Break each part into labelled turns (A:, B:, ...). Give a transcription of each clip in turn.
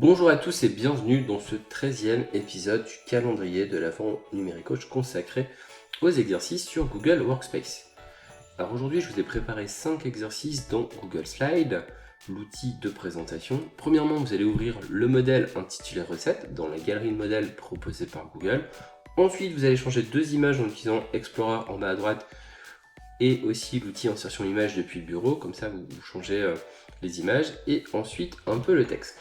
A: Bonjour à tous et bienvenue dans ce 13e épisode du calendrier de l'Avent Numéricoach consacré aux exercices sur Google Workspace. Alors aujourd'hui, je vous ai préparé 5 exercices dans Google Slides, l'outil de présentation. Premièrement, vous allez ouvrir le modèle intitulé Recettes dans la galerie de modèles proposée par Google. Ensuite, vous allez changer 2 images en utilisant Explorer en bas à droite et aussi l'outil insertion image depuis le bureau, comme ça vous changez les images et ensuite un peu le texte.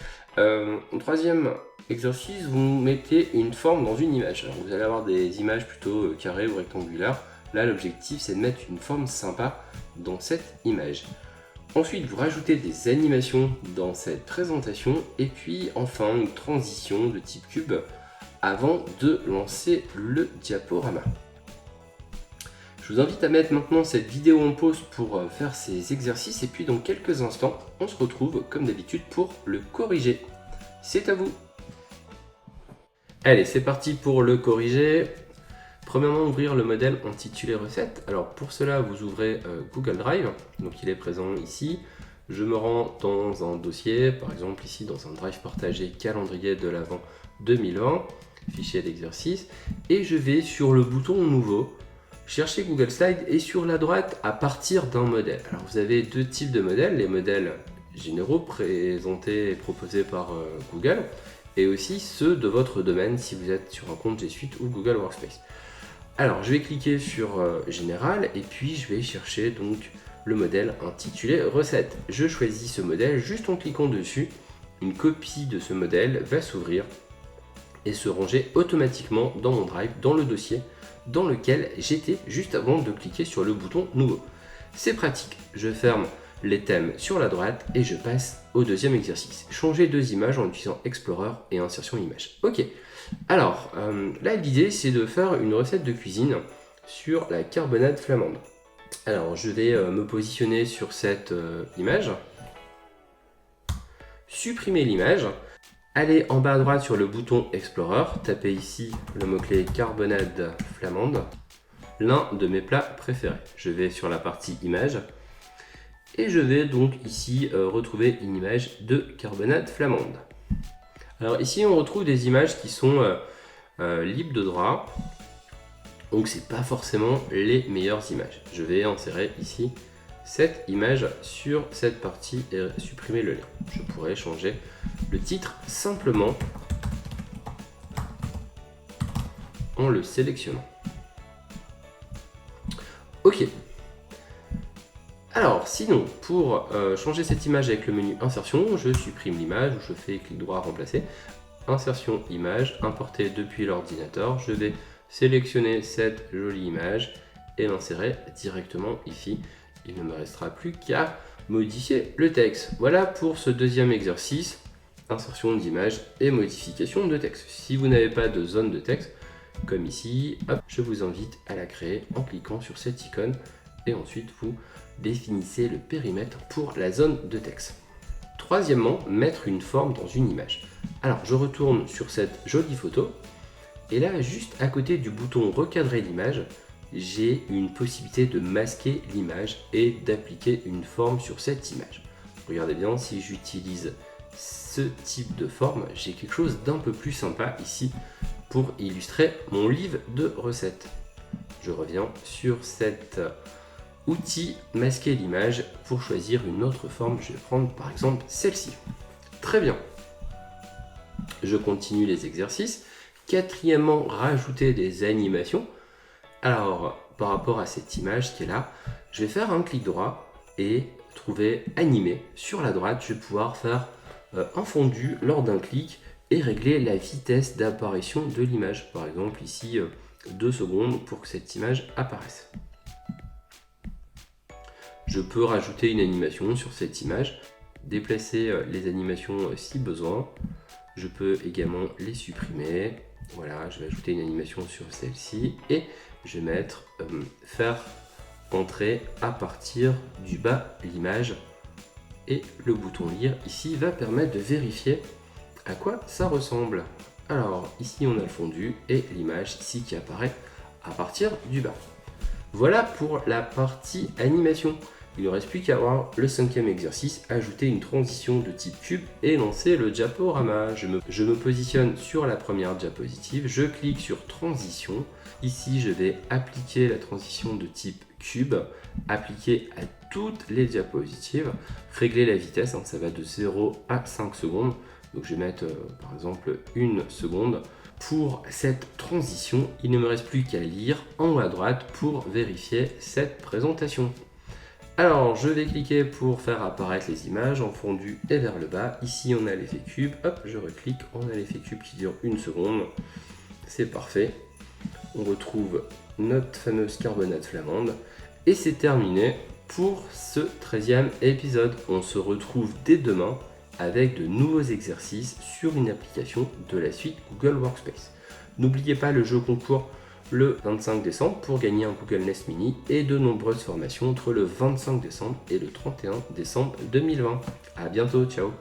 A: Troisième exercice, vous mettez une forme dans une image. Alors vous allez avoir des images plutôt carrées ou rectangulaires. Là, l'objectif, c'est de mettre une forme sympa dans cette image. Ensuite, vous rajoutez des animations dans cette présentation et puis enfin une transition de type cube avant de lancer le diaporama. Je vous invite à mettre maintenant cette vidéo en pause pour faire ces exercices et puis dans quelques instants, on se retrouve comme d'habitude pour le corriger. C'est à vous! Allez, c'est parti pour le corriger. Premièrement, ouvrir le modèle intitulé Recettes. Alors pour cela, vous ouvrez Google Drive, donc il est présent ici. Je me rends dans un dossier, par exemple ici dans un drive partagé calendrier de l'Avent 2020, fichier d'exercice, et je vais sur le bouton Nouveau, chercher Google Slides et sur la droite à partir d'un modèle. Alors vous avez deux types de modèles, les modèles généraux présentés et proposés par Google et aussi ceux de votre domaine si vous êtes sur un compte G Suite ou Google Workspace. Alors je vais cliquer sur Général et puis je vais chercher donc le modèle intitulé Recettes. Je choisis ce modèle, juste en cliquant dessus, une copie de ce modèle va s'ouvrir et se ranger automatiquement dans mon drive, dans le dossier dans lequel j'étais juste avant de cliquer sur le bouton Nouveau. C'est pratique, je ferme les thèmes sur la droite et je passe au deuxième exercice. Changer deux images en utilisant Explorer et insertion image. Ok, alors là l'idée c'est de faire une recette de cuisine sur la carbonade flamande. Alors je vais me positionner sur cette image, supprimer l'image. Allez en bas à droite sur le bouton Explorer, tapez ici le mot-clé carbonade flamande, l'un de mes plats préférés. Je vais sur la partie image et je vais donc ici retrouver une image de carbonade flamande. Alors ici on retrouve des images qui sont libres de droit, donc c'est pas forcément les meilleures images. Je vais insérer ici cette image sur cette partie et supprimer le lien. Je pourrais changer le titre simplement en le sélectionnant. Ok. Alors sinon, pour changer cette image avec le menu insertion, je supprime l'image ou je fais clic droit remplacer. Insertion image, importer depuis l'ordinateur. Je vais sélectionner cette jolie image et l'insérer directement ici. Il ne me restera plus qu'à modifier le texte. Voilà pour ce deuxième exercice, insertion d'image et modification de texte. Si vous n'avez pas de zone de texte, comme ici, hop, je vous invite à la créer en cliquant sur cette icône et ensuite vous définissez le périmètre pour la zone de texte. Troisièmement, mettre une forme dans une image. Alors je retourne sur cette jolie photo et là, juste à côté du bouton recadrer l'image, j'ai une possibilité de masquer l'image et d'appliquer une forme sur cette image. Regardez bien, si j'utilise ce type de forme, j'ai quelque chose d'un peu plus sympa ici pour illustrer mon livre de recettes. Je reviens sur cet outil masquer l'image pour choisir une autre forme. Je vais prendre par exemple celle-ci. Très bien. Je continue les exercices. Quatrièmement, rajouter des animations. Alors, par rapport à cette image qui est là, je vais faire un clic droit et trouver animer. Sur la droite, je vais pouvoir faire un fondu lors d'un clic et régler la vitesse d'apparition de l'image. Par exemple, ici, 2 secondes pour que cette image apparaisse. Je peux rajouter une animation sur cette image, déplacer les animations si besoin. Je peux également les supprimer. Voilà, je vais ajouter une animation sur celle-ci et je vais mettre faire entrer à partir du bas l'image et le bouton lire ici va permettre de vérifier à quoi ça ressemble. Alors ici on a le fondu et l'image ici qui apparaît à partir du bas. Voilà pour la partie animation. Il ne reste plus qu'à voir le 5e exercice, ajouter une transition de type cube et lancer le diaporama. Je me positionne sur la première diapositive, je clique sur transition. Ici, je vais appliquer la transition de type cube, appliquer à toutes les diapositives, régler la vitesse, ça va de 0 à 5 secondes. Donc je vais mettre par exemple 1 seconde. Pour cette transition, il ne me reste plus qu'à lire en haut à droite pour vérifier cette présentation. Alors, je vais cliquer pour faire apparaître les images en fondu et vers le bas. Ici, on a l'effet cube. Hop, je reclique. On a l'effet cube qui dure 1 seconde. C'est parfait. On retrouve notre fameuse carbonate flamande. Et c'est terminé pour ce 13e épisode. On se retrouve dès demain avec de nouveaux exercices sur une application de la suite Google Workspace. N'oubliez pas le jeu concours le 25 décembre pour gagner un Google Nest Mini et de nombreuses formations entre le 25 décembre et le 31 décembre 2020. A bientôt, ciao!